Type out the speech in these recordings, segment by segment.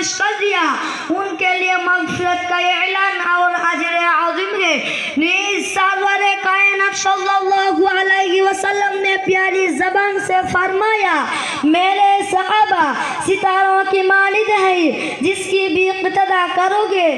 पेश कर दिया, उनके लिए मग़फ़िरत का ऐलान और अजर आज़िम है। नीज़ सरवर कायनात सल्लल्लाहु अलैहि वसल्लम ने प्यारी ज़बान से फरमाया, मेरे सहाबा सितारों की मालिद है, जिसकी भी इक़्तिदा करोगे।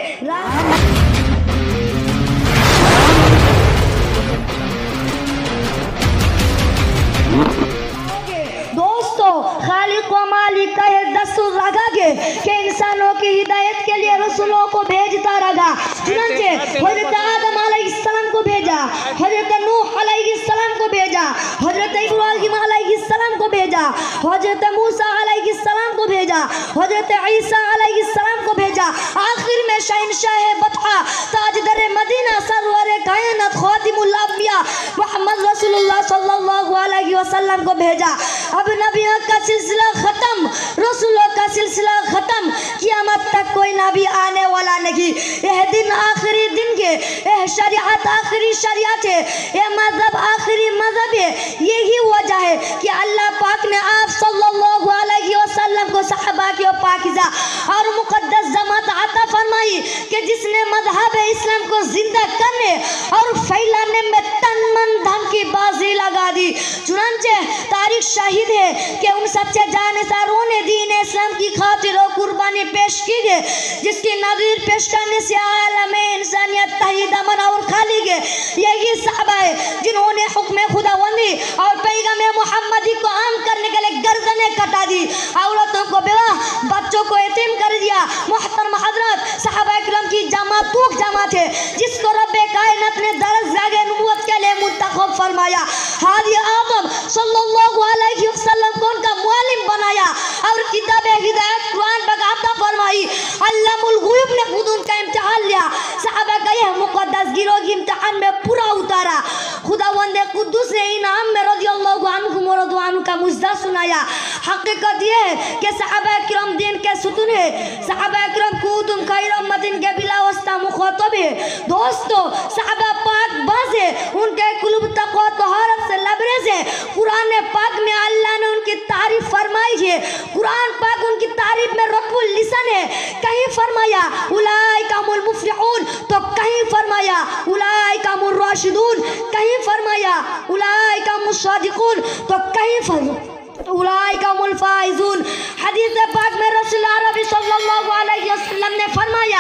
दोस्तों, खालिक व मालिक का एक दस्तूर रखा कि इंसानों की हिदायत के लिए रसूलों को भेजता रहा। चुनांचे हज़रत आदम अलैहिस्सलाम को भेजा, हज़रत नूह अलैहिस्सलाम को भेजा, हज़रत इब्राहीम अलैहिस्सलाम को भेजा, हज़रत मूसा अलैहिस्सलाम को भेजा, हज़रत ईसा अलैहिस्सलाम को भेजा। आखिर में शहंशाह बतहा ताजदर मदीना सरवर कायनात खातिमुल अंबिया मुहम्मद रसूलुल्लाह सल्लल्लाहु अलैहि वसल्लम को भेजा। अब नबियों का सिलसिला खत्म, रसूलों का सिलसिला खत्म, क़यामत तक कोई नबी आने वाला नहीं। यह दिन आखिरी दिन के, यह शरीयत आखिरी शरीयत है, यह मज़हब आखिरी मज़हब है। यही वजह है कि अल्लाह पाक ने आप सल्लल्लाहु अलैहि वसल्लम को सहाबा की पाकीज़ा और मुक़द्दस जमात अता फरमाई कि जिसने मज़हब इस्लाम को जिंदा करने और फैलाने में तन मन धन की बाजी लगा दी। चुनांचे तारीख शाहिद है कि उन सच्चे जानसारों ने दीन इस्लाम की खातिर और कुर्बानी पेश की गई, जिसकी नज़ीर पेश करने से आलम इंसानियत तहीद अमन और खाली गए। यही सहाबा है जिन्होंने हुक्म खुदावंदी और पैगाम मोहम्मदी को आम करने के लिए गर्दनें कटा दी, औरतों को बेवा, बच्चों को यतीम कर दिया। मोहतरम हजरत, सहाबा किराम की जमात जमात है जिसको रब्बे कायनात ने दरज़ाए नबूवत के लिए मुंतखब फरमाया। हादी आदम सल्लल्लाहु अलैहि वसल्लम को उनका मुअल्लिम बनाया और किताब हिदायत कुरान बगाता फरमाई। अल्लामुल गुयूब ने खुद उनका इम्तिहान लिया। सहाबा का यह मुक़द्दस गिरोह इम्तिहान में पूरा उतारा। खुदावंद कुद्दूस ने इनाम में रज़ियल्लाहु अन्हुम व रज़ू अन्हु का मुजदा सुनाया। हकीकत यह है कि सहाबा किराम दीन के सुतून है। सहाबा किराम कुतुम खैर उम्मतिन के बिला वास्ता मुखातब है। दोस्तों, सहाबा पाक बाज़ है, उनके कुल्ब तक़वा तहारत से लबरेज़ है। कुरान पाक में अल्लाह ने उनकी तारीफ फरमाई है। कुरान पाक उनकी तारीफ में रब्बुल लिसान है। कहीं फरमाया उलाइका हुमुल मुफ़्लिहून, तो कहीं फरमाया उलाइका हुमुर राशिदून, कहीं फरमाया उलाइका हुमुस सादिक़ून, तो कहीं फरमाया उलाइका हुमुल फाइज़ून। हदीस पाक में रसूल अरबी सल्लल्लाहु अलैहि वसल्लम ने फरमाया,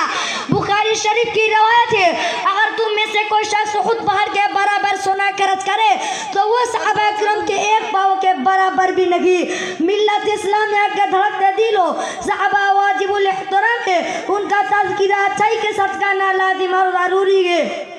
बुखारी शरीफ की रवायत है, अगर तुम में से कोई शख्स उहद पहाड़ के बराबर सोना खर्च करे तो वो सहाबा किराम के एक पाँव के बराबर भी नहीं। मिल्लत इस्लामिया के धड़कते दिलो सहाबा वाजिबुल इहतराम है, उनका तज़किरा अच्छाई के साथ करना लाज़िम और ज़रूरी है।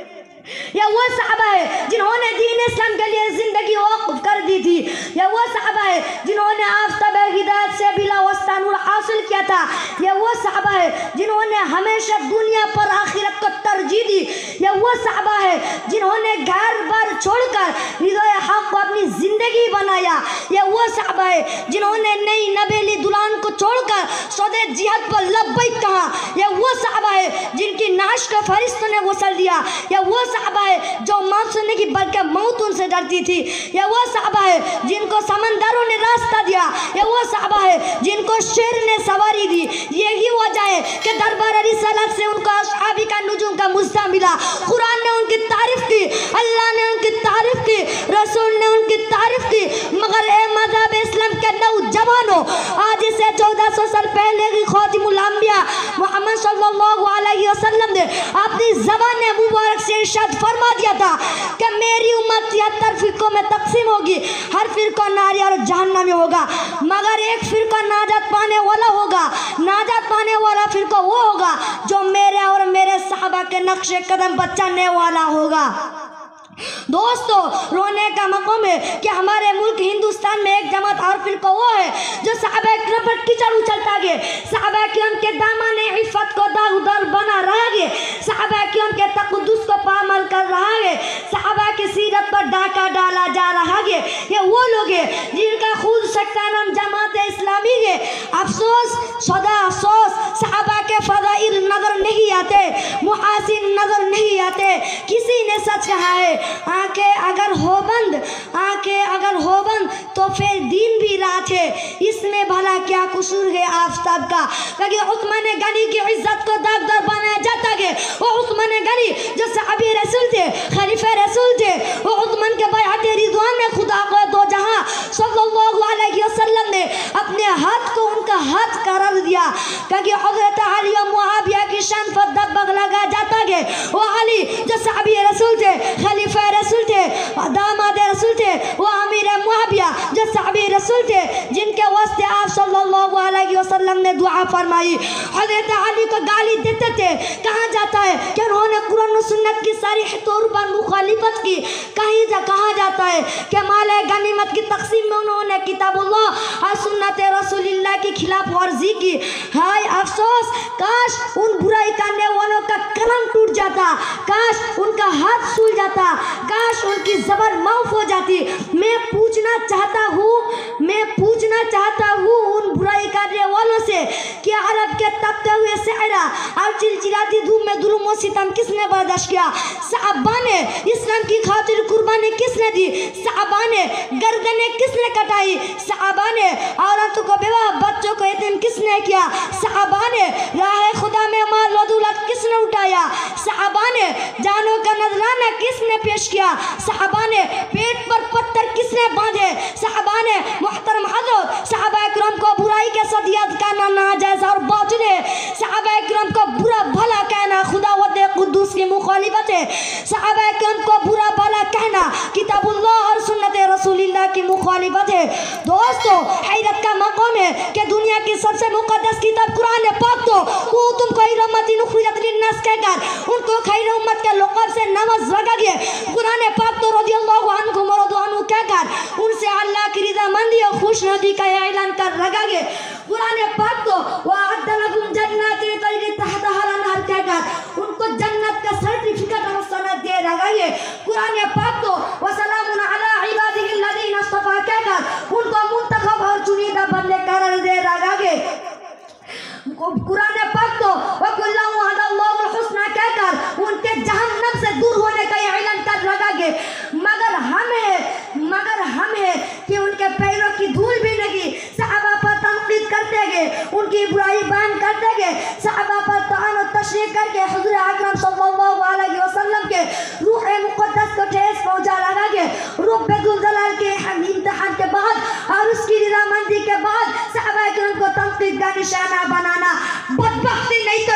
यह वो सहाबा है जिन्होंने दीन इस्लाम के लिए ज़िंदगी वक़्फ़ कर दी थी। यह वो सहाबा है जिन्होंने आफ़ताब हिदायत से बिला वस्ता नूर हासिल किया था। यह वो सहाबा है जिन्होंने हमेशा दुनिया पर आखिरत को तरजीह दी। यह वो सहाबा है जिन्होंने घर बार छोड़कर रिज़ाए हक़ को अपनी ज़िंदगी बनाया। यह वो सहाबा है जिन्होंने नई नबेली दुल्हन को छोड़कर सौदे जिहाद पर लब्बैक कहा। यह वो सहाबा है जिनकी नाश का फरिश्तों ने गुस्ल दिया। यह वो सहाबा है जो मौत से नहीं बल्कि मौत उनसे डरती थी। यह वो सहाबा है जिनको समंदरों ने रास्ता दिया। यह वो सहाबा है जिनको शेर ने सवारी दी। यही वजह है कि दरबार रिसालत से उनको असहाबी का नुजूम का मुस्ता मिला। कुरान ने उनकी तारीफ की, अल्लाह ने उनकी तारीफ की, रसूल ने उनकी तारीफ की। मगर ए मज़हब इस्लाम के नौजवानों, आज से 1400 साल पहले की खातिमुल अंबिया मोहम्मद सल्लल्लाहु अलैहि वसल्लम ने अपनी ज़बान मुबारक से इरशाद फरमा दिया था कि मेरी उम्मत 73 फ़िरकों में तकसीम होगी, हर फ़िरका नारी और जहन्नमी होगा, मगर एक फ़िरका नाजात पाने वाला होगा। नाजात पाने वाला फ़िरका वो होगा जो मेरे और मेरे सहाबा के नक्शे कदम पर चलने वाला होगा। दोस्तों, रोने का मक़ाम है कि हमारे मुल्क हिंदुस्तान में एक जमात और फ़िरका वो है जो सहाबा किराम पर कीचड़ उछलता गया, सहाबा किराम के दामन इफ़्फ़त को दागदार बना रहा है, सहाबा किराम के तक़द्दुस को पामाल कर रहा है, सहाबा की सीरत पर डाका डाला जा रहा है। ये वो लोग हैं जिनका खुद सकता नाम जमात इस्लामी है। अफसोस, सदा अफसोस, सहाबा के फ़ज़ाइल नज़र नहीं नहीं आते, मुहासिन नजर नहीं आते। किसी ने सच कहा है, आंखें अगर हो बंद तो फिर दिन भी रात है, इसमें भला क्या कसूर है आफ्ताब का। क्योंकि उस्मान गनी की इज्जत को दागदार बनाया जाता है। वो उस्मान गनी जो सहाबी रसूल थे, खलीफा रसूल थे, वो उस्मान के बैअत रिज़वान में खुदा को दो जहां सल्लल्लाहु अलैहि वसल्लम ने अपने हाथ को उनका हाथ करार दिया। क्योंकि हज़रत अली और मुआविया की शान पर दबदबा लगा जाता है। वो अली जो सहाबी रसूल थे, खलीफा रसूल थे, दामाद रसूल थे, वो अमीर मुआविया जो सहाबी रसूल थे, जिनके वास्ते आप सल्लल्लाहु अलैहि वसल्लम ने दुआ फरमाई। हज़रत अली को गाली देते थे, कहा जाता है कि उन्होंने कुरान और सुन्नत की सारी तौर पर मुखालिफत की। कहा जाता है कि माल गनीमत की तकसीम में उन्होंने किताबुल्लाह और सुन्नत रसूलुल्लाह की खिलाफ वर्जी की। हाय अफसोस, काश उन बुराई करने वालों का कलम टूट जाता, काश उनका हाथ सूल जाता, काश उनकी ज़बान माफ हो जाती। मैं पूछना चाहता हूँ उन बुराई करने वालों से कि अरब के तपते हुए सहरा और चिलचिलाती धूप में जुल्म और सितम किसने बर्दाश्त किया? सहाबा ने इस्लाम की खातिर कुर्बानी किसने दी? सहाबा ने गर्दनें किसने कटाई? सहाबा ने औरतों को बेवा, बच्चों को यतीम किसने किया? सहाबा ने राह खुदा में माल व दौलत किसने उठाया? सहाबा ने जानों का नजराना किसने पेश किया? सहाबा ने पेट पर पत्थर किसने बांधे? सहाबा ने मुहतरम हज़रत सहाबा किराम को बुराई के साथ याद करना नाजायज़ और बातिल है। सहाबा किराम को बुरा भला कहना खुदावंद कुद्दूस की मुखालिफत है। सहाबा किराम को बुरा भला कहना किताबुल्लाह और सुन्नत रसूलुल्लाह की मुखालिफत है। दोस्तों, हैरत का मकाम है कि दुनिया की सबसे मुक़द्दस किताब कुरान पाक तो कुतुम खैर उम्मतिन उखरिजत लिन्नास कहकर उनको खैर उम्मत के लक़ब से नवाज रखा गया। कुरान पाक तो रज़ियल्लाहु अन्हु व रज़ू अन्हु कहकर उनसे अल्लाह की रज़ामंदी और खुशनुदी का ऐलान कर रखा गया। कुरान पाक तो वअद्द लहुम जन्नातिन तजरी तहतहा अल-अनहार कहकर उनको जन्नत का सर्टिफिकेट और सनद दे रखा है। कुरान पाक तो वसलामुन अला इबादिहिल लज़ीना इस्तफ़ा कहकर उनको मुंतखब और चुनिंदा बंदे करार दे रखा है। कुरान पाक तो वकुल्लहु अदल्लाहुल हुस्ना कहकर उनके जहन्नम से दूर होने का ऐलान कर रखा है। मगर हम है कि उनके पैरों की धूल भी लगी, सहाबा पर तनकीद करते गए, उनकी बुराई बयान करते गए, सहाबा पर तान और तशरीह करके हुज़ूर अकरम सल्लल्लाहु अलैहि वसल्लम के रूह मुक़द्दस को ठेस पहुंचा लगा के रब्बुल जलाल के इम्तिहान के बाद और उसकी रज़ामंदी के बाद सहाबा किराम को तनकीद का निशाना बनाना बदबख्ती नहीं तो